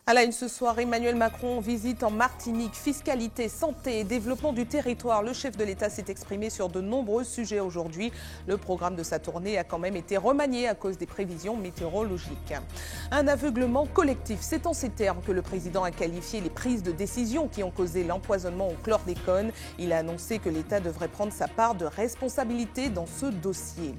À la une ce soir, Emmanuel Macron visite en Martinique, fiscalité, santé et développement du territoire. Le chef de l'État s'est exprimé sur de nombreux sujets aujourd'hui. Le programme de sa tournée a quand même été remanié à cause des prévisions météorologiques. Un aveuglement collectif, c'est en ces termes que le président a qualifié les prises de décision qui ont causé l'empoisonnement au chlordécone. Il a annoncé que l'État devrait prendre sa part de responsabilité dans ce dossier.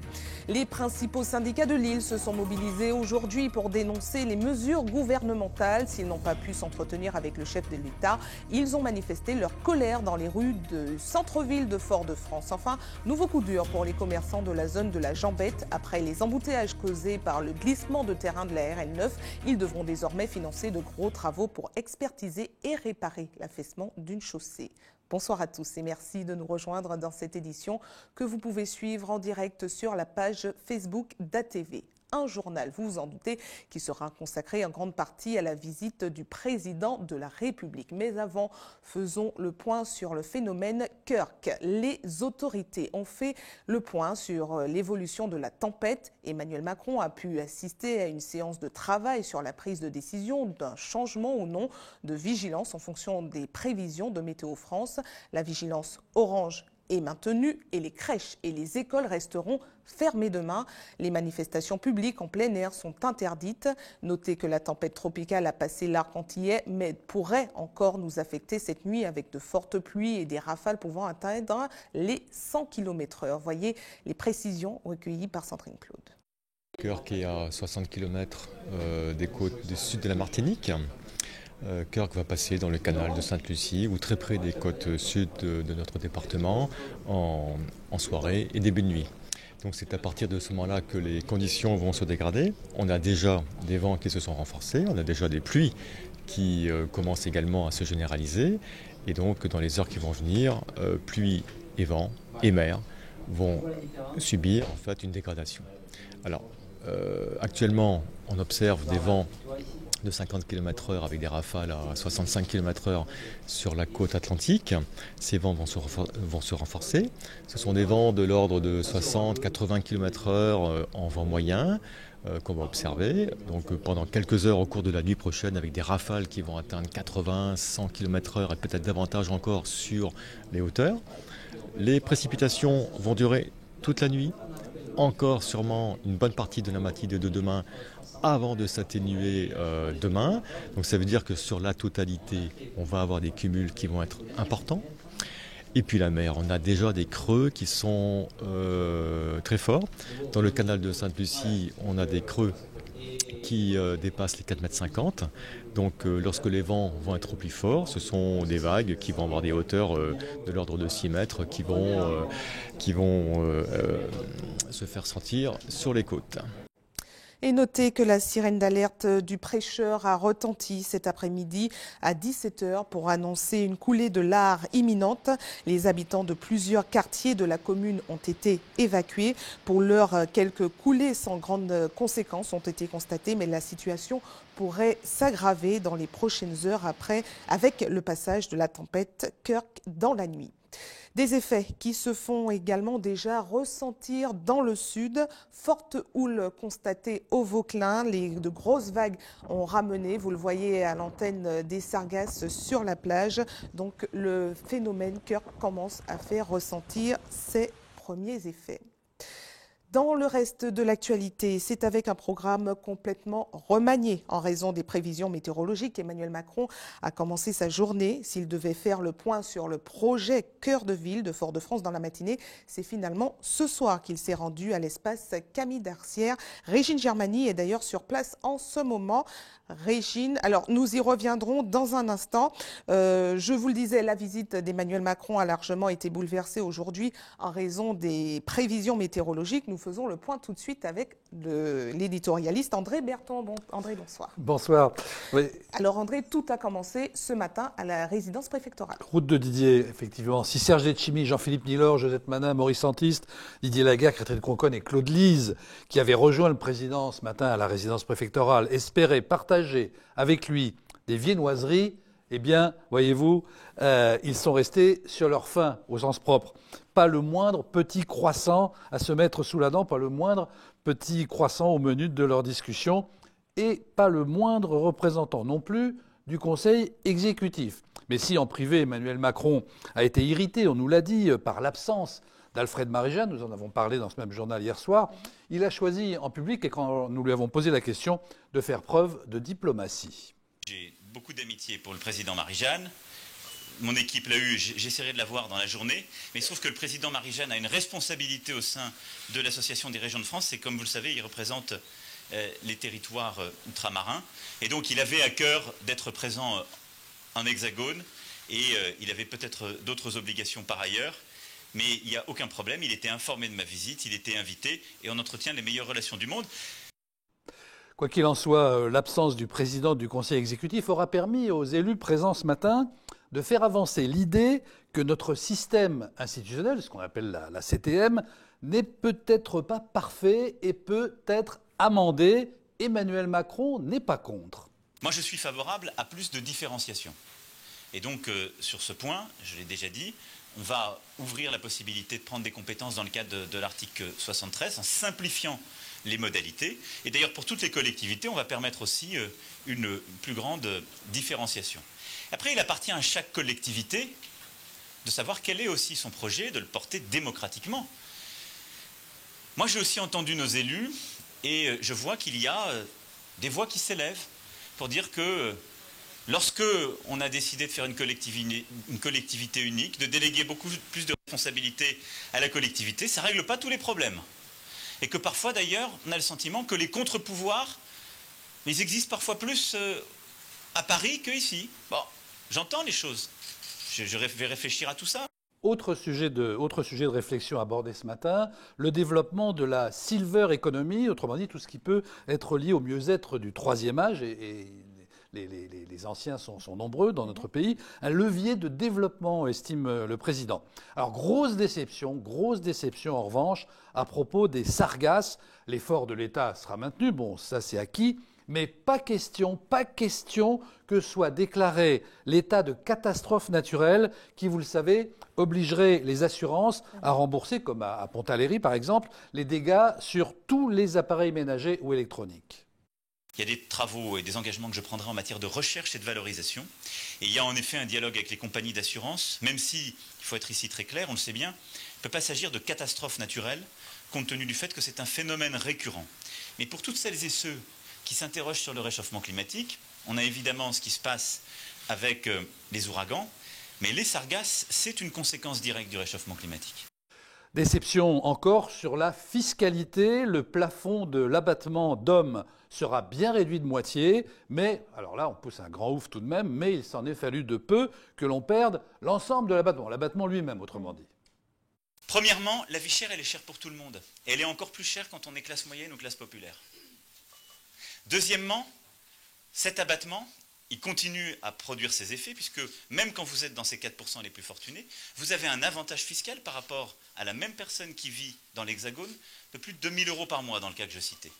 Les principaux syndicats de l'île se sont mobilisés aujourd'hui pour dénoncer les mesures gouvernementales. S'ils n'ont pas pu s'entretenir avec le chef de l'État, ils ont manifesté leur colère dans les rues du centre-ville de Fort-de-France. Enfin, nouveau coup dur pour les commerçants de la zone de la Jambette. Après les embouteillages causés par le glissement de terrain de la RN9, ils devront désormais financer de gros travaux pour expertiser et réparer l'affaissement d'une chaussée. Bonsoir à tous et merci de nous rejoindre dans cette édition que vous pouvez suivre en direct sur la page Facebook d'ATV. Un journal, vous vous en doutez, qui sera consacré en grande partie à la visite du président de la République. Mais avant, faisons le point sur le phénomène Kirk. Les autorités ont fait le point sur l'évolution de la tempête. Emmanuel Macron a pu assister à une séance de travail sur la prise de décision d'un changement ou non de vigilance en fonction des prévisions de Météo France. La vigilance orange est maintenue et les crèches et les écoles resteront fermées demain. Les manifestations publiques en plein air sont interdites. Notez que la tempête tropicale a passé l'arc antillais, mais pourrait encore nous affecter cette nuit avec de fortes pluies et des rafales pouvant atteindre les 100 km/h. Voyez les précisions recueillies par Sandrine Claude. Kirk est à 60 km des côtes du sud de la Martinique. Kirk va passer dans le canal de Sainte-Lucie ou très près des côtes sud de notre département en soirée et début de nuit. Donc c'est à partir de ce moment-là que les conditions vont se dégrader. On a déjà des vents qui se sont renforcés, on a déjà des pluies qui commencent également à se généraliser. Et donc dans les heures qui vont venir, pluie et vent et mer vont subir en fait une dégradation. Alors actuellement on observe des vents de 50 km/h avec des rafales à 65 km/h sur la côte atlantique. Ces vents vont se renforcer. Ce sont des vents de l'ordre de 60-80 km/h en vent moyen qu'on va observer. Donc pendant quelques heures au cours de la nuit prochaine avec des rafales qui vont atteindre 80-100 km/h et peut-être davantage encore sur les hauteurs. Les précipitations vont durer toute la nuit. Encore sûrement une bonne partie de la matinée de demain avant de s'atténuer demain. Donc ça veut dire que sur la totalité, on va avoir des cumuls qui vont être importants. Et puis la mer, on a déjà des creux qui sont très forts. Dans le canal de Sainte-Lucie, on a des creux qui dépassent les 4,50 m. Donc lorsque les vents vont être au plus forts, ce sont des vagues qui vont avoir des hauteurs de l'ordre de 6 mètres qui vont se faire sentir sur les côtes. Et notez que la sirène d'alerte du prêcheur a retenti cet après-midi à 17h pour annoncer une coulée de lard imminente. Les habitants de plusieurs quartiers de la commune ont été évacués. Pour l'heure, quelques coulées sans grandes conséquences ont été constatées, mais la situation pourrait s'aggraver dans les prochaines heures avec le passage de la tempête Kirk dans la nuit. Des effets qui se font également déjà ressentir dans le sud. Forte houle constatée au Vauclin. De grosses vagues ont ramené, vous le voyez à l'antenne, des sargasses sur la plage. Donc le phénomène Kirk commence à faire ressentir ses premiers effets. Dans le reste de l'actualité, c'est avec un programme complètement remanié en raison des prévisions météorologiques. Emmanuel Macron a commencé sa journée. S'il devait faire le point sur le projet Cœur de Ville de Fort-de-France dans la matinée, c'est finalement ce soir qu'il s'est rendu à l'espace Camille Darcière. Régine Germani est d'ailleurs sur place en ce moment. Régine, alors nous y reviendrons dans un instant. Je vous le disais, la visite d'Emmanuel Macron a largement été bouleversée aujourd'hui en raison des prévisions météorologiques. Nous faisons le point tout de suite avec l'éditorialiste André Berton. André, bonsoir. Bonsoir. Oui. Alors André, tout a commencé ce matin à la résidence préfectorale. Route de Didier, effectivement. Si Serge Letchimy, Jean-Philippe Nilor, Josette Manin, Maurice Antiste, Didier Laguerre, Catherine Conconne et Claude Lise, qui avaient rejoint le président ce matin à la résidence préfectorale, espéraient partager avec lui des viennoiseries, eh bien, voyez-vous, ils sont restés sur leur faim, au sens propre. Pas le moindre petit croissant à se mettre sous la dent, pas le moindre petit croissant au menu de leur discussion. et pas le moindre représentant non plus du Conseil exécutif. Mais si en privé, Emmanuel Macron a été irrité, on nous l'a dit, par l'absence d'Alfred Marie-Jeanne, nous en avons parlé dans ce même journal hier soir, il a choisi en public, et quand nous lui avons posé la question, de faire preuve de diplomatie. J'ai beaucoup d'amitié pour le président Marie-Jeanne. Mon équipe l'a eu, j'essaierai de la voir dans la journée. Mais il se trouve que le président Marie-Jeanne a une responsabilité au sein de l'Association des régions de France. Et comme vous le savez, il représente les territoires ultramarins. Et donc il avait à cœur d'être présent en Hexagone. Et il avait peut-être d'autres obligations par ailleurs. Mais il n'y a aucun problème, il était informé de ma visite, il était invité. Et on entretient les meilleures relations du monde. Quoi qu'il en soit, l'absence du président du Conseil exécutif aura permis aux élus présents ce matin de faire avancer l'idée que notre système institutionnel, ce qu'on appelle la CTM, n'est peut-être pas parfait et peut être amendé. Emmanuel Macron n'est pas contre. Moi, je suis favorable à plus de différenciation. Et donc, sur ce point, je l'ai déjà dit, on va ouvrir la possibilité de prendre des compétences dans le cadre de l'article 73 en simplifiant les modalités. Et d'ailleurs, pour toutes les collectivités, on va permettre aussi une plus grande différenciation. Après, il appartient à chaque collectivité de savoir quel est aussi son projet, de le porter démocratiquement. Moi, j'ai aussi entendu nos élus et je vois qu'il y a des voix qui s'élèvent pour dire que lorsque on a décidé de faire une collectivité unique, de déléguer beaucoup plus de responsabilités à la collectivité, ça ne règle pas tous les problèmes. Et que parfois, d'ailleurs, on a le sentiment que les contre-pouvoirs, ils existent parfois plus à Paris qu'ici. Bon, j'entends les choses. Je vais réfléchir à tout ça. Autre sujet de réflexion abordé ce matin, le développement de la silver economy, autrement dit tout ce qui peut être lié au mieux-être du troisième âge, et les anciens sont nombreux dans notre pays, un levier de développement, estime le président. Alors grosse déception en revanche à propos des sargasses. L'effort de l'État sera maintenu, bon ça c'est acquis, mais pas question que soit déclaré l'état de catastrophe naturelle qui, vous le savez, obligerait les assurances à rembourser, comme à Pontaléry par exemple, les dégâts sur tous les appareils ménagers ou électroniques. Il y a des travaux et des engagements que je prendrai en matière de recherche et de valorisation. Et il y a en effet un dialogue avec les compagnies d'assurance, même si, il faut être ici très clair, on le sait bien, il ne peut pas s'agir de catastrophe naturelle, compte tenu du fait que c'est un phénomène récurrent. Mais pour toutes celles et ceux qui s'interrogent sur le réchauffement climatique, on a évidemment ce qui se passe avec les ouragans, mais les sargasses, c'est une conséquence directe du réchauffement climatique. Déception encore sur la fiscalité. Le plafond de l'abattement d'hommes sera bien réduit de moitié, mais, alors là on pousse un grand ouf tout de même, mais il s'en est fallu de peu que l'on perde l'ensemble de l'abattement lui-même autrement dit. Premièrement, la vie chère, elle est chère pour tout le monde. Et elle est encore plus chère quand on est classe moyenne ou classe populaire. Deuxièmement, cet abattement, il continue à produire ses effets, puisque même quand vous êtes dans ces 4% les plus fortunés, vous avez un avantage fiscal par rapport à la même personne qui vit dans l'Hexagone de plus de 2 000 € par mois, dans le cas que je citais.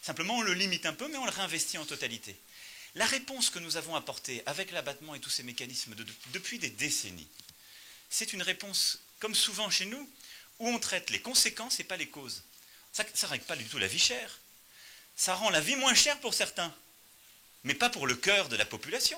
Simplement, on le limite un peu, mais on le réinvestit en totalité. La réponse que nous avons apportée avec l'abattement et tous ces mécanismes depuis des décennies, c'est une réponse, comme souvent chez nous, où on traite les conséquences et pas les causes. Ça ne règle pas du tout la vie chère. Ça rend la vie moins chère pour certains, mais pas pour le cœur de la population.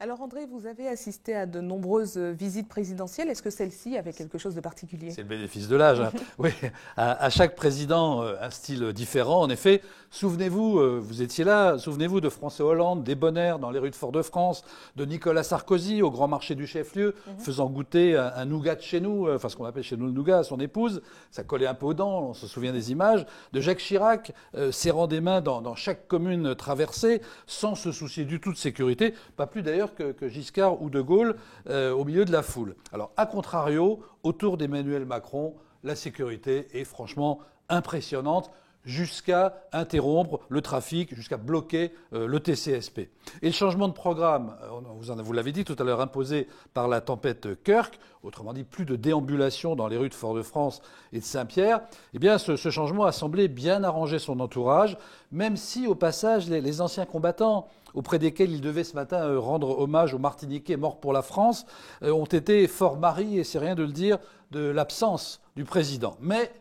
Alors André, vous avez assisté à de nombreuses visites présidentielles. Est-ce que celle-ci avait quelque chose de particulier? C'est le bénéfice de l'âge. Hein. Oui, à chaque président, un style différent. En effet, souvenez-vous, vous étiez là, souvenez-vous de François Hollande, débonnaire dans les rues de Fort-de-France, de Nicolas Sarkozy au grand marché du chef-lieu, faisant goûter un nougat de chez nous, enfin ce qu'on appelle chez nous le nougat, à son épouse. Ça collait un peu aux dents, on se souvient des images. De Jacques Chirac, serrant des mains dans chaque commune traversée, sans se soucier du tout de sécurité, pas plus d'ailleurs que Giscard ou De Gaulle au milieu de la foule. Alors, à contrario, autour d'Emmanuel Macron, la sécurité est franchement impressionnante, jusqu'à interrompre le trafic, jusqu'à bloquer le TCSP. Et le changement de programme, vous l'avez dit tout à l'heure, imposé par la tempête Kirk, autrement dit plus de déambulation dans les rues de Fort-de-France et de Saint-Pierre, eh bien ce changement a semblé bien arranger son entourage, même si au passage les anciens combattants auprès desquels il devait ce matin rendre hommage aux Martiniquais morts pour la France, ont été fort maris, et c'est rien de le dire, de l'absence du président. Mais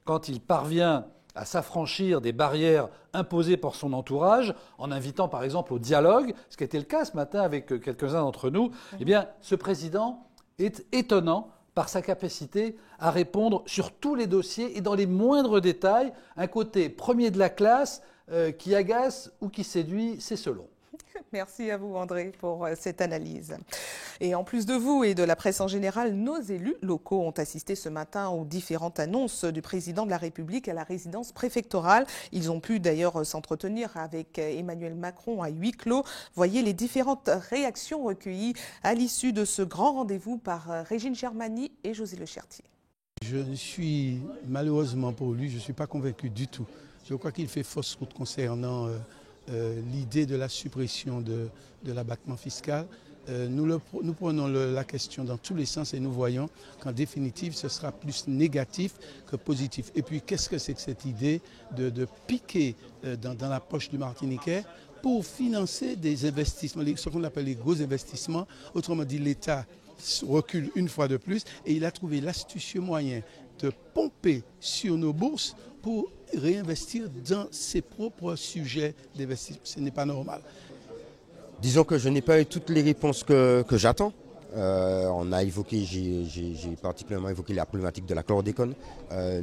quand il parvient à s'affranchir des barrières imposées par son entourage, en invitant par exemple au dialogue, ce qui a été le cas ce matin avec quelques-uns d'entre nous, eh bien, ce président est étonnant par sa capacité à répondre sur tous les dossiers et dans les moindres détails, un côté premier de la classe qui agace ou qui séduit, c'est selon. Merci à vous, André, pour cette analyse. Et en plus de vous et de la presse en général, nos élus locaux ont assisté ce matin aux différentes annonces du président de la République à la résidence préfectorale. Ils ont pu d'ailleurs s'entretenir avec Emmanuel Macron à huis clos. Voyez les différentes réactions recueillies à l'issue de ce grand rendez-vous par Régine Germani et José Lechertier. Je suis malheureusement pour lui, je ne suis pas convaincu du tout. Je crois qu'il fait fausse route concernant l'idée de la suppression de l'abattement fiscal. Nous prenons la question dans tous les sens et nous voyons qu'en définitive, ce sera plus négatif que positif. Et puis, qu'est-ce que c'est que cette idée de piquer dans la poche du Martiniquais pour financer des investissements, ce qu'on appelle les gros investissements. Autrement dit, l'État recule une fois de plus et il a trouvé l'astucieux moyen de pomper sur nos bourses pour réinvestir dans ses propres sujets d'investissement. Ce n'est pas normal. Disons que je n'ai pas eu toutes les réponses que j'attends. On a évoqué, j'ai particulièrement évoqué la problématique de la chlordécone,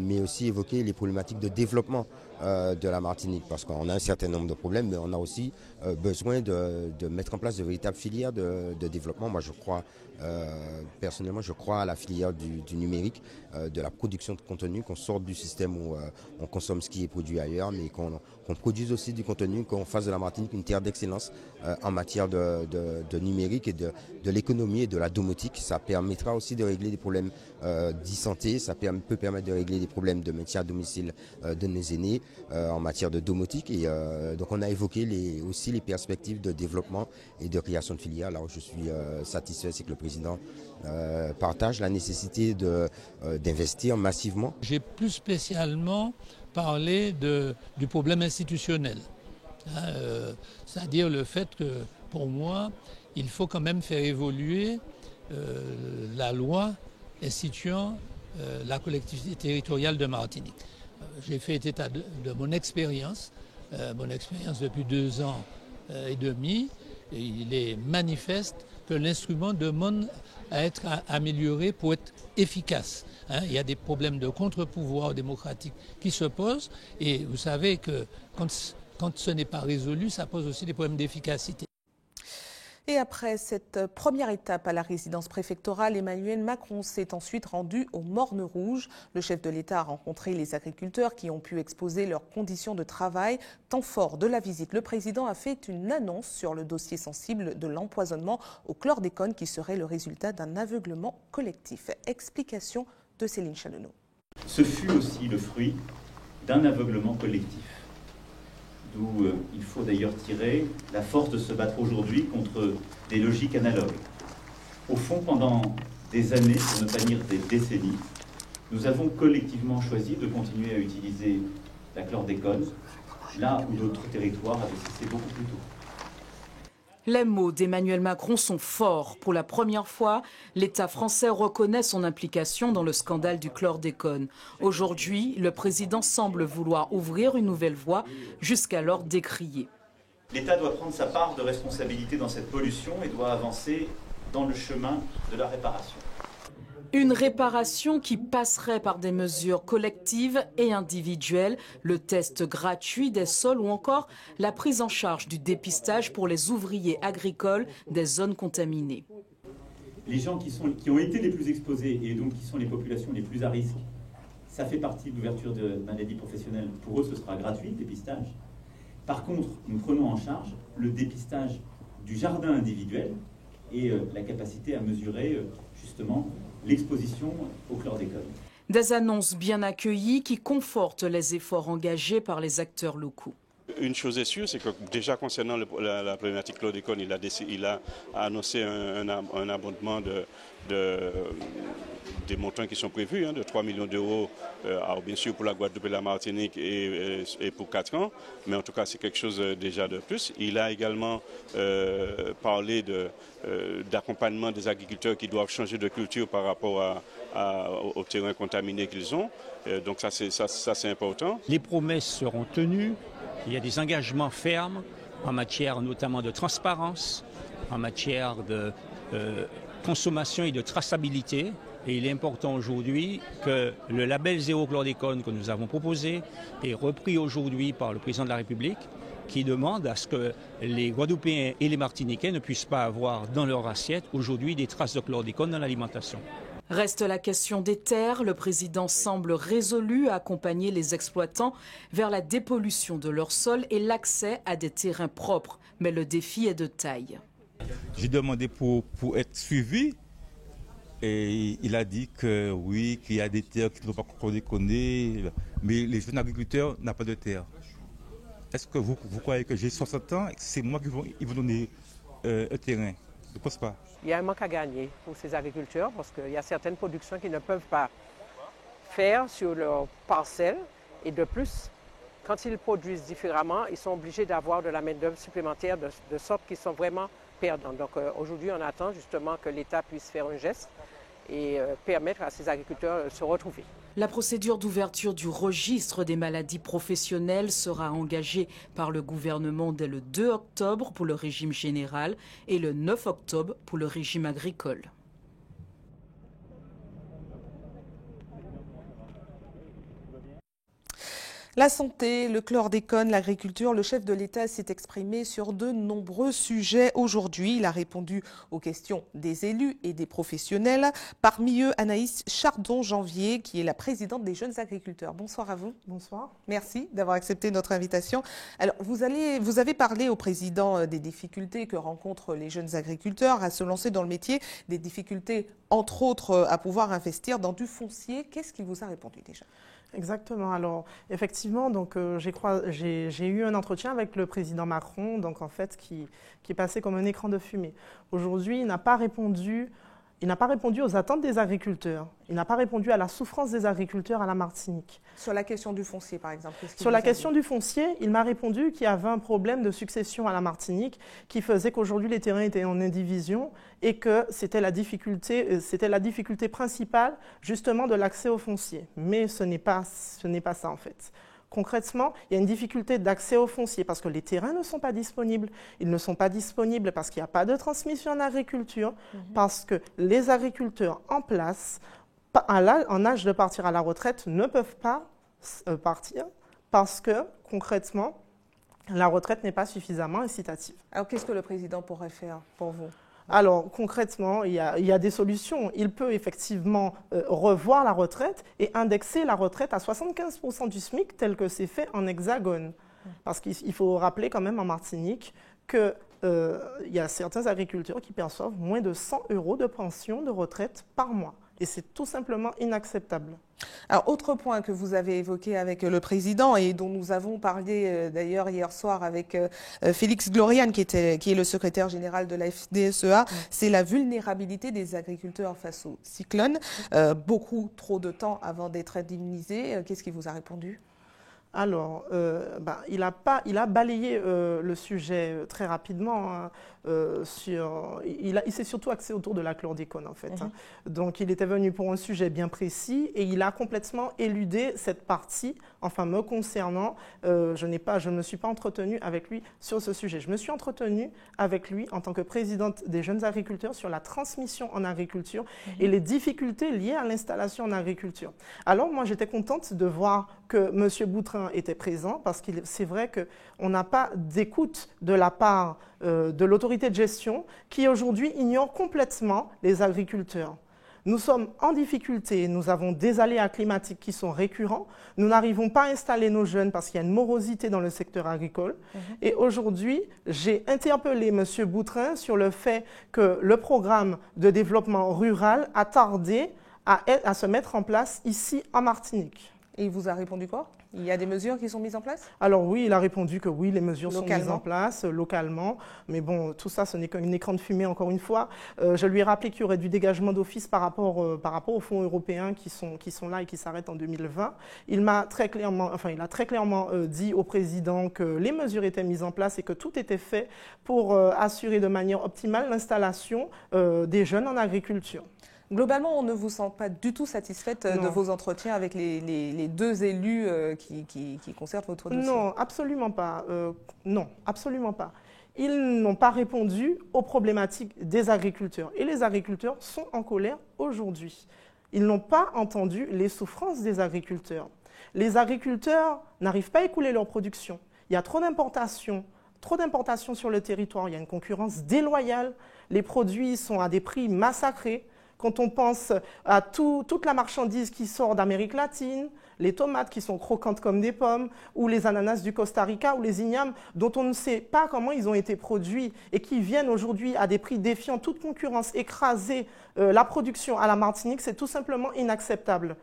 mais aussi évoqué les problématiques de développement de la Martinique, parce qu'on a un certain nombre de problèmes, mais on a aussi besoin de mettre en place de véritables filières de développement. Moi, je crois, personnellement, je crois à la filière du numérique, de la production de contenu, qu'on sorte du système où on consomme ce qui est produit ailleurs, mais qu'on produise aussi du contenu, qu'on fasse de la Martinique une terre d'excellence en matière de numérique et de l'économie et de la domotique. Ça permettra aussi de régler des problèmes d'e-santé, ça peut permettre de régler des problèmes de maintien à domicile de nos aînés en matière de domotique. Et donc on a évoqué aussi les perspectives de développement et de création de filières. Là où je suis satisfait, c'est que le président partage la nécessité d'investir massivement. J'ai plus spécialement parlé du problème institutionnel. C'est-à-dire le fait que, pour moi, il faut quand même faire évoluer la loi instituant la collectivité territoriale de Martinique. J'ai fait état de mon expérience depuis 2 ans et demi. Et il est manifeste que l'instrument demande à être amélioré pour être efficace. Il y a des problèmes de contre-pouvoir démocratique qui se posent et vous savez que quand ce n'est pas résolu, ça pose aussi des problèmes d'efficacité. Et après cette première étape à la résidence préfectorale, Emmanuel Macron s'est ensuite rendu aux Mornes Rouges. Le chef de l'État a rencontré les agriculteurs qui ont pu exposer leurs conditions de travail. Temps fort de la visite, le président a fait une annonce sur le dossier sensible de l'empoisonnement au chlordécone qui serait le résultat d'un aveuglement collectif. Explication de Céline Chalonneau. Ce fut aussi le fruit d'un aveuglement collectif. D'où il faut d'ailleurs tirer la force de se battre aujourd'hui contre des logiques analogues. Au fond, pendant des années, pour ne pas dire des décennies, nous avons collectivement choisi de continuer à utiliser la chlordécone, là où d'autres territoires avaient cessé beaucoup plus tôt. Les mots d'Emmanuel Macron sont forts. Pour la première fois, l'État français reconnaît son implication dans le scandale du chlordécone. Aujourd'hui, le président semble vouloir ouvrir une nouvelle voie, jusqu'alors décriée. L'État doit prendre sa part de responsabilité dans cette pollution et doit avancer dans le chemin de la réparation. Une réparation qui passerait par des mesures collectives et individuelles, le test gratuit des sols ou encore la prise en charge du dépistage pour les ouvriers agricoles des zones contaminées. Les gens qui ont été les plus exposés et donc qui sont les populations les plus à risque, ça fait partie de l'ouverture de maladies professionnelles. Pour eux, ce sera gratuit, le dépistage. Par contre, nous prenons en charge le dépistage du jardin individuel et la capacité à mesurer justement l'exposition au chlordécone. Des annonces bien accueillies qui confortent les efforts engagés par les acteurs locaux. une chose est sûre, c'est que déjà concernant la problématique chlordécone, il a annoncé un abondement des montants qui sont prévus, de 3 millions d'euros, bien sûr pour la Guadeloupe et la Martinique et pour 4 ans, mais en tout cas c'est quelque chose déjà de plus. Il a également parlé d'accompagnement des agriculteurs qui doivent changer de culture par rapport aux terrains contaminés qu'ils ont. Donc ça c'est important. Les promesses seront tenues, il y a des engagements fermes en matière notamment de transparence, en matière de consommation et de traçabilité. Et il est important aujourd'hui que le label zéro chlordécone que nous avons proposé est repris aujourd'hui par le président de la République, qui demande à ce que les Guadeloupéens et les Martiniquais ne puissent pas avoir dans leur assiette aujourd'hui des traces de chlordécone dans l'alimentation. Reste la question des terres. Le président semble résolu à accompagner les exploitants vers la dépollution de leur sol et l'accès à des terrains propres. Mais le défi est de taille. J'ai demandé pour être suivi et il a dit que oui, qu'il y a des terres qui ne sont pas chlordéconées, mais les jeunes agriculteurs n'ont pas de terre. Est-ce que vous croyez que j'ai 60 ans et que c'est moi qui vont donner un terrain? Je ne pense pas. Il y a un manque à gagner pour ces agriculteurs parce qu'il y a certaines productions qu'ils ne peuvent pas faire sur leur parcelle. Et de plus, quand ils produisent différemment, ils sont obligés d'avoir de la main-d'œuvre supplémentaire de sorte qu'ils sont vraiment perdants. Donc aujourd'hui, on attend justement que l'État puisse faire un geste et permettre à ces agriculteurs de se retrouver. La procédure d'ouverture du registre des maladies professionnelles sera engagée par le gouvernement dès le 2 octobre pour le régime général et le 9 octobre pour le régime agricole. La santé, le chlordécone, l'agriculture, le chef de l'État s'est exprimé sur de nombreux sujets aujourd'hui. Il a répondu aux questions des élus et des professionnels. Parmi eux, Anaïs Chardon-Janvier, qui est la présidente des jeunes agriculteurs. Bonsoir à vous. Bonsoir. Merci d'avoir accepté notre invitation. Alors, vous avez parlé au président des difficultés que rencontrent les jeunes agriculteurs à se lancer dans le métier, des difficultés, entre autres, à pouvoir investir dans du foncier. Qu'est-ce qu'il vous a répondu déjà ? Exactement. Alors, effectivement, donc, j'ai eu un entretien avec le président Macron, donc, en fait, qui est passé comme un écran de fumée. Aujourd'hui, il n'a pas répondu aux attentes des agriculteurs. Il n'a pas répondu à la souffrance des agriculteurs à la Martinique. Sur la question du foncier, par exemple. Sur la question du foncier, il m'a répondu qu'il y avait un problème de succession à la Martinique qui faisait qu'aujourd'hui les terrains étaient en indivision et que c'était la difficulté principale justement de l'accès au foncier. Mais ce n'est pas ça en fait. Concrètement, il y a une difficulté d'accès au foncier parce que les terrains ne sont pas disponibles. Ils ne sont pas disponibles parce qu'il n'y a pas de transmission en agriculture, parce que les agriculteurs en place, en âge de partir à la retraite, ne peuvent pas partir parce que, concrètement, la retraite n'est pas suffisamment incitative. Alors, qu'est-ce que le président pourrait faire pour vous ? Alors, concrètement, il y a des solutions. Il peut effectivement revoir la retraite et indexer la retraite à 75% du SMIC tel que c'est fait en Hexagone. Parce qu'il faut rappeler quand même en Martinique qu'il y a certains agriculteurs qui perçoivent moins de 100 € de pension de retraite par mois. Et c'est tout simplement inacceptable. Alors, autre point que vous avez évoqué avec le président et dont nous avons parlé d'ailleurs hier soir avec Félix Gloriane, qui est le secrétaire général de la FDSEA, c'est la vulnérabilité des agriculteurs face au cyclone. Beaucoup trop de temps avant d'être indemnisés. Qu'est-ce qu'il vous a répondu ? Alors, il a balayé le sujet très rapidement. Hein, il s'est surtout axé autour de la chlordécone, en fait. Hein. Donc, il était venu pour un sujet bien précis et il a complètement éludé cette partie. Enfin, me concernant, je ne me suis pas entretenue avec lui sur ce sujet. Je me suis entretenue avec lui en tant que présidente des jeunes agriculteurs sur la transmission en agriculture et les difficultés liées à l'installation en agriculture. Alors, moi, j'étais contente de voir que M. Boutrin était présent parce que c'est vrai qu'on n'a pas d'écoute de la part de l'autorité de gestion qui aujourd'hui ignore complètement les agriculteurs. Nous sommes en difficulté, nous avons des aléas climatiques qui sont récurrents, nous n'arrivons pas à installer nos jeunes parce qu'il y a une morosité dans le secteur agricole. Et aujourd'hui, j'ai interpellé M. Boutrin sur le fait que le programme de développement rural a tardé à se mettre en place ici en Martinique. Et il vous a répondu quoi? Il y a des mesures qui sont mises en place? Alors oui, il a répondu que oui, les mesures sont mises en place localement. Mais bon, tout ça, ce n'est qu'un écran de fumée, encore une fois. Je lui ai rappelé qu'il y aurait du dégagement d'office par rapport aux fonds européens qui sont là et qui s'arrêtent en 2020. Il a très clairement dit au président que les mesures étaient mises en place et que tout était fait pour assurer de manière optimale l'installation des jeunes en agriculture. Globalement, on ne vous sent pas du tout satisfaite de vos entretiens avec les deux élus qui concernent votre dossier? Non, absolument pas. Non, absolument pas. Ils n'ont pas répondu aux problématiques des agriculteurs. Et les agriculteurs sont en colère aujourd'hui. Ils n'ont pas entendu les souffrances des agriculteurs. Les agriculteurs n'arrivent pas à écouler leur production. Il y a trop d'importations sur le territoire. Il y a une concurrence déloyale. Les produits sont à des prix massacrés. Quand on pense à toute la marchandise qui sort d'Amérique latine, les tomates qui sont croquantes comme des pommes, ou les ananas du Costa Rica, ou les ignames, dont on ne sait pas comment ils ont été produits et qui viennent aujourd'hui à des prix défiant toute concurrence, écraser la production à la Martinique, c'est tout simplement inacceptable.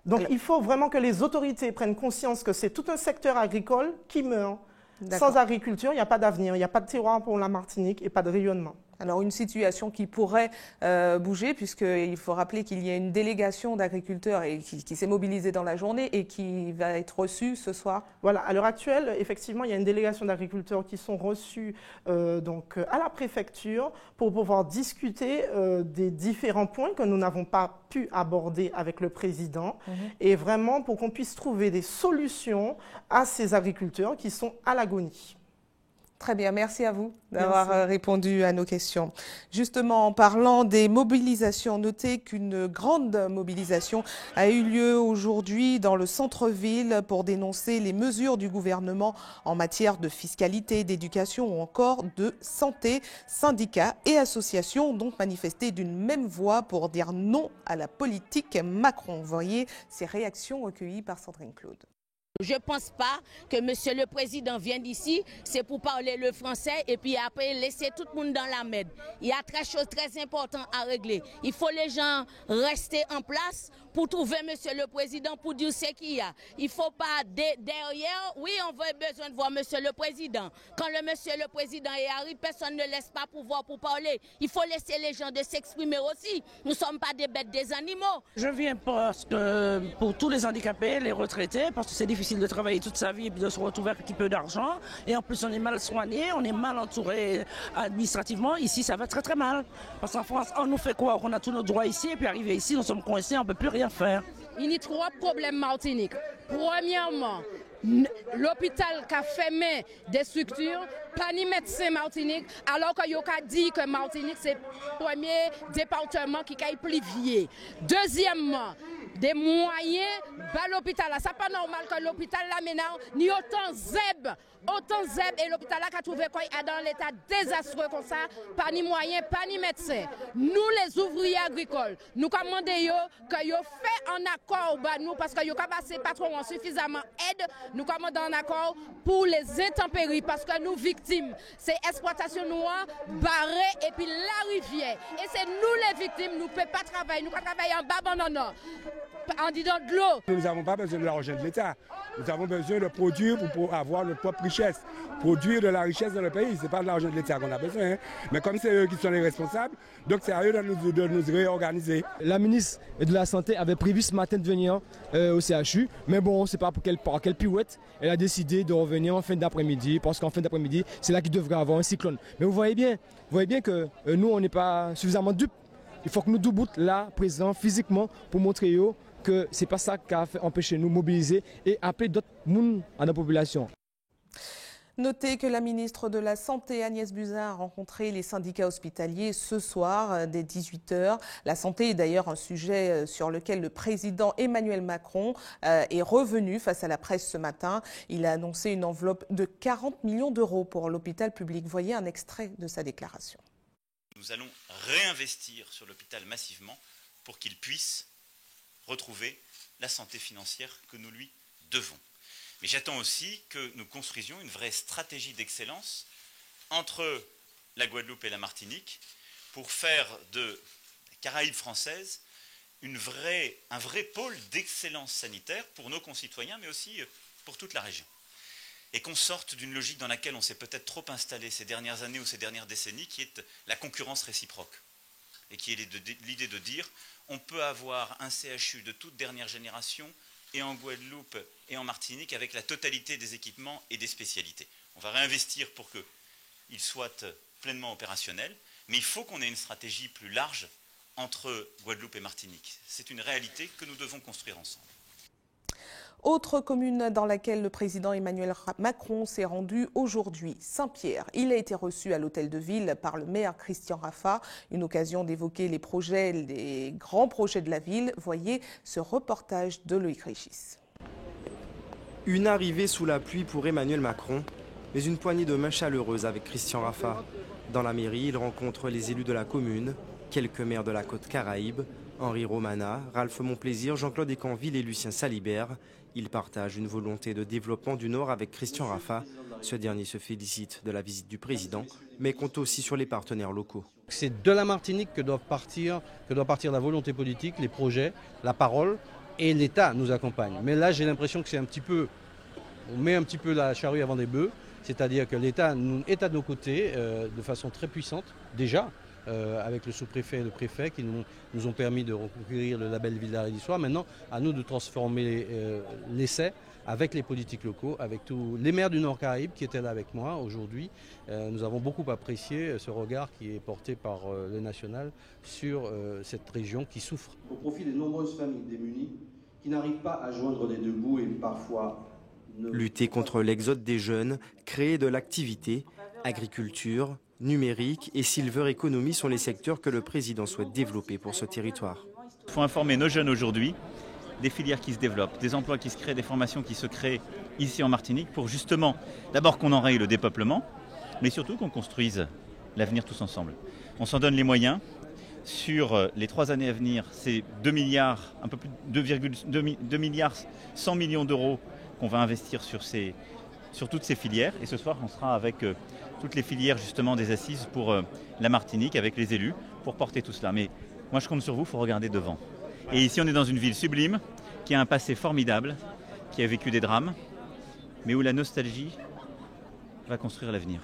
Donc il faut vraiment que les autorités prennent conscience que c'est tout un secteur agricole qui meurt. Sans agriculture, il n'y a pas d'avenir, il n'y a pas de terroir pour la Martinique et pas de rayonnement. Alors une situation qui pourrait bouger, puisqu'il faut rappeler qu'il y a une délégation d'agriculteurs qui s'est mobilisée dans la journée et qui va être reçue ce soir. Voilà, à l'heure actuelle, effectivement, il y a une délégation d'agriculteurs qui sont reçus à la préfecture pour pouvoir discuter des différents points que nous n'avons pas pu aborder avec le président et vraiment pour qu'on puisse trouver des solutions à ces agriculteurs qui sont à l'agonie. Très bien, merci à vous d'avoir répondu à nos questions. Justement, en parlant des mobilisations, notez qu'une grande mobilisation a eu lieu aujourd'hui dans le centre-ville pour dénoncer les mesures du gouvernement en matière de fiscalité, d'éducation ou encore de santé. Syndicats et associations ont donc manifesté d'une même voix pour dire non à la politique Macron. Voyez ces réactions recueillies par Sandrine Claude. Je ne pense pas que Monsieur le Président vienne ici, c'est pour parler le français et puis après laisser tout le monde dans la merde. Il y a très choses très importantes à régler. Il faut les gens rester en place pour trouver Monsieur le Président, pour dire ce qu'il y a. Il ne faut pas derrière, oui on a besoin de voir Monsieur le Président. Quand le Monsieur le Président est arrivé, personne ne laisse pas pouvoir pour parler. Il faut laisser les gens de s'exprimer aussi. Nous ne sommes pas des bêtes, des animaux. Je viens parce que pour tous les handicapés, les retraités, parce que c'est difficile de travailler toute sa vie et puis de se retrouver avec un petit peu d'argent. Et en plus, on est mal soigné, on est mal entouré administrativement. Ici, ça va très très mal. Parce qu'en France, on nous fait croire qu'on a tous nos droits ici et puis arrivé ici, nous sommes coincés, on ne peut plus rien faire. Il y a trois problèmes Martinique. Premièrement, l'hôpital qui a fermé des structures, pas ni médecin Martinique, alors qu'il a dit que Martinique c'est le premier département qui a plus vieux. Deuxièmement, des moyens, l'hôpital là, c'est pas normal que l'hôpital là maintenant, ni autant zeb et l'hôpital là qui a trouvé quoi dans l'état désastreux comme ça, pas ni moyens, pas ni médecins. Nous les ouvriers agricoles, nous commandons que yo fait en accord nous parce que yo passé pas trop suffisamment aide, nous commandons en accord pour les intempéries parce que nous victimes, c'est exploitation noire, barrée et puis la rivière. Et c'est nous les victimes, nous ne pouvons pas travailler, nous ne pouvons pas travailler en bas non. En disant de l'eau. Nous n'avons pas besoin de l'argent de l'État. Nous avons besoin de produire pour avoir notre propre richesse. Produire de la richesse dans le pays, ce n'est pas de l'argent de l'État qu'on a besoin. Hein. Mais comme c'est eux qui sont les responsables, donc c'est à eux de nous réorganiser. La ministre de la Santé avait prévu ce matin de venir au CHU. Mais bon, on ne sait pas par quelle pirouette. Elle a décidé de revenir en fin d'après-midi. Parce qu'en fin d'après-midi, c'est là qu'il devrait avoir un cyclone. Mais vous voyez bien que nous, on n'est pas suffisamment dupes. Il faut que nous debout là, présents physiquement, pour montrer que ce n'est pas ça qui a empêché nous de mobiliser et appeler d'autres monde à la population. Notez que la ministre de la Santé, Agnès Buzyn, a rencontré les syndicats hospitaliers ce soir dès 18 h. La santé est d'ailleurs un sujet sur lequel le président Emmanuel Macron est revenu face à la presse ce matin. Il a annoncé une enveloppe de 40 millions d'euros pour l'hôpital public. Voyez un extrait de sa déclaration. Nous allons réinvestir sur l'hôpital massivement pour qu'il puisse retrouver la santé financière que nous lui devons. Mais j'attends aussi que nous construisions une vraie stratégie d'excellence entre la Guadeloupe et la Martinique pour faire de la Caraïbe française un vrai pôle d'excellence sanitaire pour nos concitoyens, mais aussi pour toute la région. Et qu'on sorte d'une logique dans laquelle on s'est peut-être trop installé ces dernières années ou ces dernières décennies, qui est la concurrence réciproque. Et qui est l'idée de dire, on peut avoir un CHU de toute dernière génération, et en Guadeloupe et en Martinique, avec la totalité des équipements et des spécialités. On va réinvestir pour qu'ils soient pleinement opérationnels, mais il faut qu'on ait une stratégie plus large entre Guadeloupe et Martinique. C'est une réalité que nous devons construire ensemble. Autre commune dans laquelle le président Emmanuel Macron s'est rendu aujourd'hui, Saint-Pierre. Il a été reçu à l'hôtel de ville par le maire Christian Raffa. Une occasion d'évoquer les grands projets de la ville. Voyez ce reportage de Loïc Régis. Une arrivée sous la pluie pour Emmanuel Macron, mais une poignée de main chaleureuse avec Christian Raffa. Dans la mairie, il rencontre les élus de la commune, quelques maires de la côte Caraïbe, Henri Romana, Ralph Monplaisir, Jean-Claude Écanville et Lucien Salibert. Ils partagent une volonté de développement du Nord avec Christian Raffa. Ce dernier se félicite de la visite du président, mais compte aussi sur les partenaires locaux. C'est de la Martinique que doit partir la volonté politique, les projets, la parole, et l'État nous accompagne. Mais là, j'ai l'impression que c'est on met un petit peu la charrue avant des bœufs, c'est-à-dire que l'État est à nos côtés de façon très puissante, déjà, avec le sous-préfet et le préfet qui nous ont permis de reconquérir le label Ville d'Arrêt d'Histoire. Maintenant, à nous de transformer l'essai avec les politiques locaux, avec tous les maires du Nord-Caraïbe qui étaient là avec moi aujourd'hui. Nous avons beaucoup apprécié ce regard qui est porté par le national sur cette région qui souffre. Au profit des nombreuses familles démunies qui n'arrivent pas à joindre les deux bouts et parfois... Lutter contre l'exode des jeunes, créer de l'activité, agriculture, numérique et silver economy sont les secteurs que le président souhaite développer pour ce territoire. Il faut informer nos jeunes aujourd'hui des filières qui se développent, des emplois qui se créent, des formations qui se créent ici en Martinique pour justement, d'abord qu'on enraye le dépeuplement, mais surtout qu'on construise l'avenir tous ensemble. On s'en donne les moyens. Sur les 3 années à venir, c'est 2 milliards, un peu plus de 2 milliards 100 millions d'euros qu'on va investir sur toutes ces filières. Et ce soir, on sera avec toutes les filières justement des assises pour la Martinique, avec les élus, pour porter tout cela. Mais moi, je compte sur vous, il faut regarder devant. Et ici, on est dans une ville sublime, qui a un passé formidable, qui a vécu des drames, mais où la nostalgie va construire l'avenir.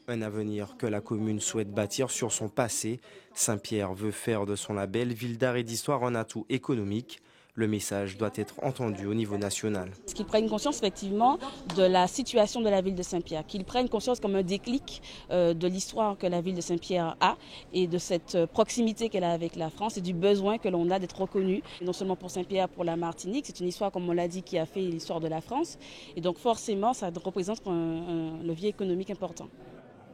Un avenir que la commune souhaite bâtir sur son passé. Saint-Pierre veut faire de son label Ville d'Arrêt d'Histoire un atout économique. Le message doit être entendu au niveau national. Qu'ils prennent conscience effectivement de la situation de la ville de Saint-Pierre, qu'ils prennent conscience comme un déclic de l'histoire que la ville de Saint-Pierre a et de cette proximité qu'elle a avec la France et du besoin que l'on a d'être reconnu, non seulement pour Saint-Pierre, pour la Martinique. C'est une histoire, comme on l'a dit, qui a fait l'histoire de la France. Et donc forcément, ça représente un levier économique important.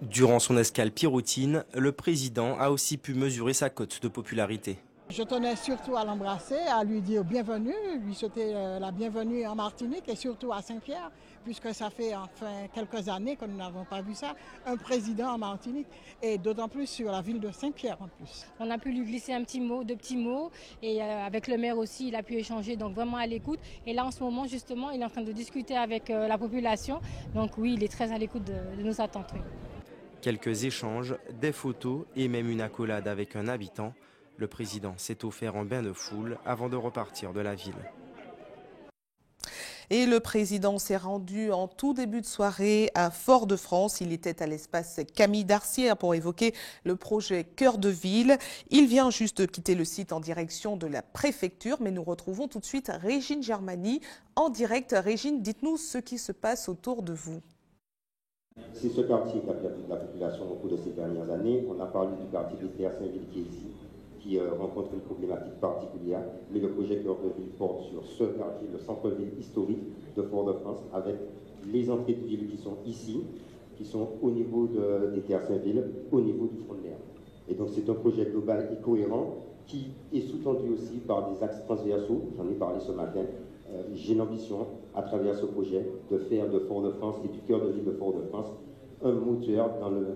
Durant son escale pyroutine, le président a aussi pu mesurer sa cote de popularité. Je tenais surtout à l'embrasser, à lui dire bienvenue, lui souhaiter la bienvenue en Martinique et surtout à Saint-Pierre, puisque ça fait enfin quelques années que nous n'avons pas vu ça, un président en Martinique, et d'autant plus sur la ville de Saint-Pierre en plus. On a pu lui glisser deux petits mots, et avec le maire aussi, il a pu échanger, donc vraiment à l'écoute. Et là en ce moment justement, il est en train de discuter avec la population, donc oui, il est très à l'écoute de nos attentes. Oui. Quelques échanges, des photos et même une accolade avec un habitant. Le président s'est offert un bain de foule avant de repartir de la ville. Et le président s'est rendu en tout début de soirée à Fort-de-France. Il était à l'espace Camille Darcière pour évoquer le projet Cœur de Ville. Il vient juste de quitter le site en direction de la préfecture, mais nous retrouvons tout de suite Régine Germani en direct. Régine, dites-nous ce qui se passe autour de vous. C'est ce quartier qui a perdu de la population au cours de ces dernières années. On a parlé du quartier des Terres Saint-Ville qui est ici, qui rencontre une problématique particulière, mais le projet Cœur de Ville porte sur ce quartier, le centre-ville historique de Fort-de-France, avec les entrées de ville qui sont ici, qui sont au niveau des Terres Saint-Ville, au niveau du front de mer. Et donc c'est un projet global et cohérent qui est sous-tendu aussi par des axes transversaux, j'en ai parlé ce matin. J'ai l'ambition, à travers ce projet, de faire de Fort-de-France et du cœur de ville de Fort-de-France un moteur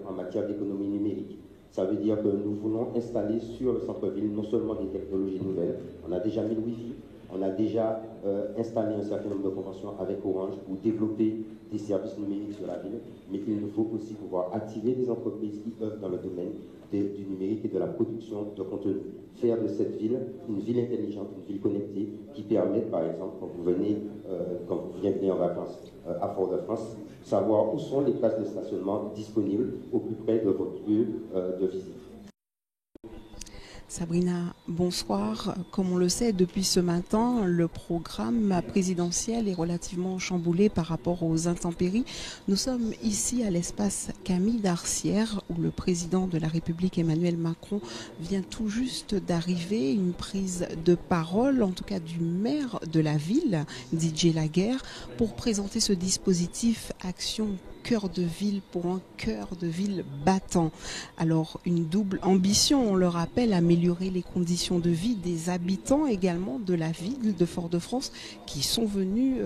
en matière d'économie numérique. Ça veut dire que nous voulons installer sur le centre-ville non seulement des technologies nouvelles, on a déjà mis le Wi-Fi, on a déjà installé un certain nombre de conventions avec Orange pour développer des services numériques sur la ville, mais il nous faut aussi pouvoir activer des entreprises qui œuvrent dans le domaine du numérique et de la production de contenu. Faire de cette ville une ville intelligente, une ville connectée qui permette, par exemple, quand vous venez en vacances à Fort-de-France, savoir où sont les places de stationnement disponibles au plus près de votre lieu de visite. Sabrina, bonsoir. Comme on le sait, depuis ce matin, le programme présidentiel est relativement chamboulé par rapport aux intempéries. Nous sommes ici à l'espace Camille Darcière, où le président de la République Emmanuel Macron vient tout juste d'arriver. Une prise de parole, en tout cas du maire de la ville, Didier Laguerre, pour présenter ce dispositif Action Cœur de ville pour un cœur de ville battant. Alors une double ambition, on le rappelle, améliorer les conditions de vie des habitants également de la ville de Fort-de-France qui sont venus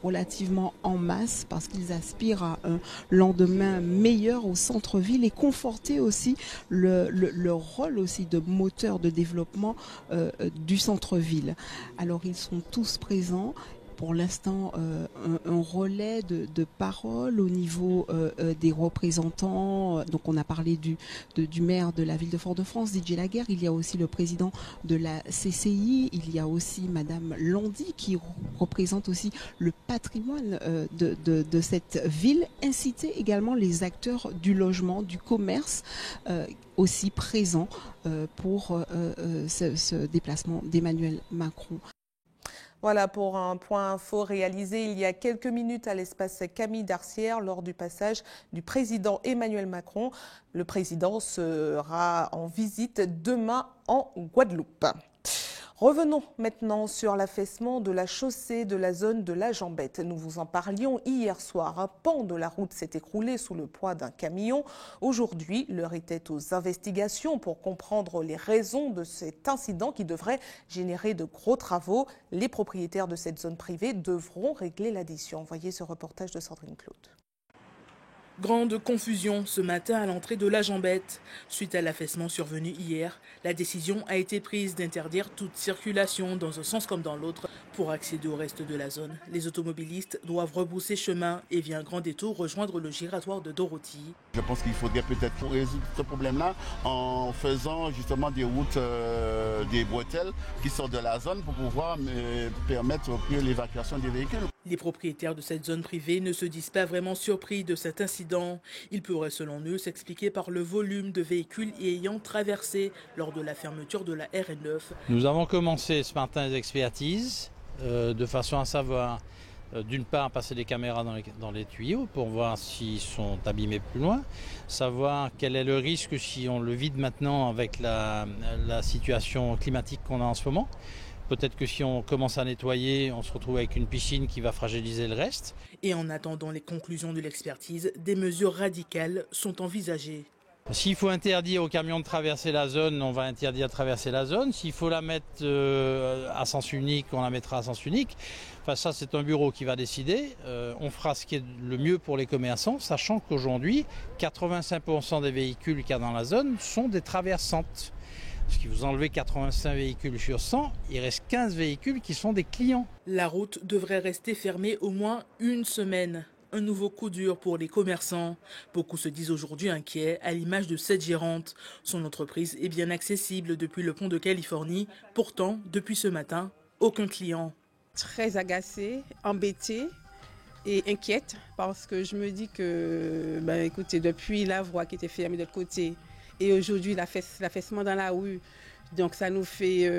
relativement en masse parce qu'ils aspirent à un lendemain meilleur au centre-ville et conforter aussi leur rôle aussi de moteur de développement du centre-ville. Alors ils sont tous présents. Pour l'instant, un relais de parole au niveau des représentants. Donc on a parlé du maire de la ville de Fort-de-France, Didier Laguerre. Il y a aussi le président de la CCI. Il y a aussi Madame Landy qui représente aussi le patrimoine de cette ville. Inciter également les acteurs du logement, du commerce aussi présents pour ce déplacement d'Emmanuel Macron. Voilà pour un point info réalisé il y a quelques minutes à l'espace Camille Darcière lors du passage du président Emmanuel Macron. Le président sera en visite demain en Guadeloupe. Revenons maintenant sur l'affaissement de la chaussée de la zone de la Jambette. Nous vous en parlions hier soir. Un pan de la route s'est écroulé sous le poids d'un camion. Aujourd'hui, l'heure était aux investigations pour comprendre les raisons de cet incident qui devrait générer de gros travaux. Les propriétaires de cette zone privée devront régler l'addition. Voyez ce reportage de Sandrine Claude. Grande confusion ce matin à l'entrée de la Jambette. Suite à l'affaissement survenu hier, la décision a été prise d'interdire toute circulation dans un sens comme dans l'autre pour accéder au reste de la zone. Les automobilistes doivent rebrousser chemin et via un grand détour rejoindre le giratoire de Dorothy. Je pense qu'il faudrait peut-être résoudre ce problème-là en faisant justement des routes, des bretelles qui sortent de la zone pour pouvoir permettre plus l'évacuation des véhicules. Les propriétaires de cette zone privée ne se disent pas vraiment surpris de cet incident. Il pourrait selon eux s'expliquer par le volume de véhicules y ayant traversé lors de la fermeture de la RN9. Nous avons commencé ce matin les expertises de façon à savoir d'une part passer des caméras dans les tuyaux pour voir s'ils sont abîmés plus loin, savoir quel est le risque si on le vide maintenant avec la situation climatique qu'on a en ce moment. Peut-être que si on commence à nettoyer, on se retrouve avec une piscine qui va fragiliser le reste. Et en attendant les conclusions de l'expertise, des mesures radicales sont envisagées. S'il faut interdire aux camions de traverser la zone, on va interdire de traverser la zone. S'il faut la mettre à sens unique, on la mettra à sens unique. Enfin, ça, c'est un bureau qui va décider. On fera ce qui est le mieux pour les commerçants, sachant qu'aujourd'hui, 85% des véhicules qu'il y a dans la zone sont des traversantes. Si vous enlevez 85 véhicules sur 100, il reste 15 véhicules qui sont des clients. La route devrait rester fermée au moins une semaine. Un nouveau coup dur pour les commerçants. Beaucoup se disent aujourd'hui inquiets, à l'image de cette gérante. Son entreprise est bien accessible depuis le pont de Californie. Pourtant, depuis ce matin, aucun client. Très agacée, embêtée et inquiète parce que je me dis que, écoutez, depuis la voie qui était fermée de l'autre côté, et aujourd'hui, l'affaissement dans la rue, donc ça nous fait,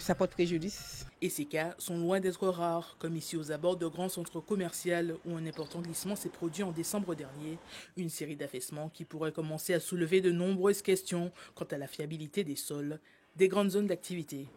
ça porte préjudice. Et ces cas sont loin d'être rares, comme ici aux abords de grands centres commerciaux où un important glissement s'est produit en décembre dernier. Une série d'affaissements qui pourrait commencer à soulever de nombreuses questions quant à la fiabilité des sols, des grandes zones d'activité.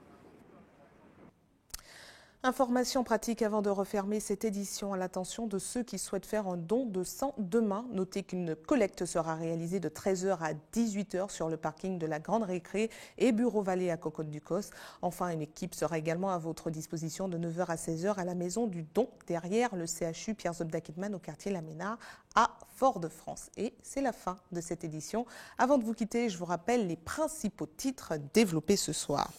Information pratique avant de refermer cette édition à l'attention de ceux qui souhaitent faire un don de sang demain. Notez qu'une collecte sera réalisée de 13h à 18h sur le parking de la Grande Récré et Bureau Vallée à Cocotte-du-Cos. Enfin, une équipe sera également à votre disposition de 9h à 16h à la Maison du Don, derrière le CHU Pierre Zobda Kidman au quartier Laménard à Fort-de-France. Et c'est la fin de cette édition. Avant de vous quitter, je vous rappelle les principaux titres développés ce soir.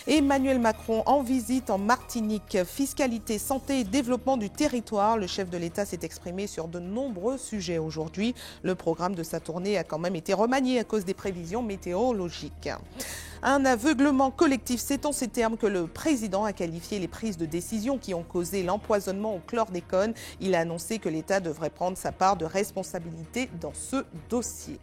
Emmanuel Macron en visite en Martinique, fiscalité, santé et développement du territoire. Le chef de l'État s'est exprimé sur de nombreux sujets aujourd'hui. Le programme de sa tournée a quand même été remanié à cause des prévisions météorologiques. Un aveuglement collectif, c'est en ces termes que le président a qualifié les prises de décision qui ont causé l'empoisonnement au chlordécone. Il a annoncé que l'État devrait prendre sa part de responsabilité dans ce dossier.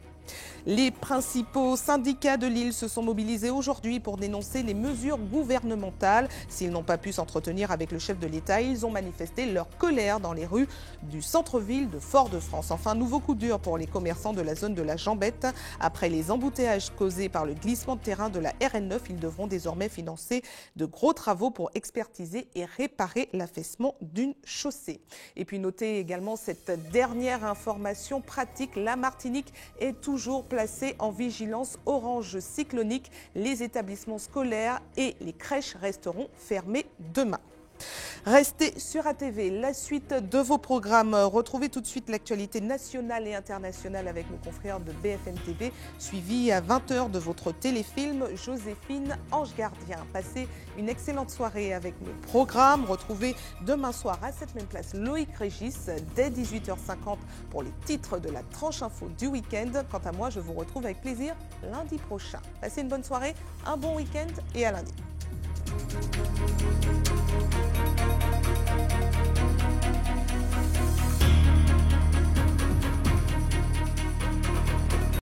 Les principaux syndicats de l'île se sont mobilisés aujourd'hui pour dénoncer les mesures gouvernementales. S'ils n'ont pas pu s'entretenir avec le chef de l'État, ils ont manifesté leur colère dans les rues du centre-ville de Fort-de-France. Enfin, nouveau coup dur pour les commerçants de la zone de la Jambette. Après les embouteillages causés par le glissement de terrain de la RN9, ils devront désormais financer de gros travaux pour expertiser et réparer l'affaissement d'une chaussée. Et puis notez également cette dernière information pratique. La Martinique est toujours placés en vigilance orange cyclonique. Les établissements scolaires et les crèches resteront fermés demain. Restez sur ATV, la suite de vos programmes. Retrouvez tout de suite l'actualité nationale et internationale avec nos confrères de BFM TV, suivi à 20h de votre téléfilm Joséphine Ange Gardien. Passez une excellente soirée avec nos programmes. Retrouvez demain soir à cette même place Loïc Régis dès 18h50 pour les titres de la tranche info du week-end. Quant à moi, je vous retrouve avec plaisir lundi prochain. Passez une bonne soirée, un bon week-end et à lundi.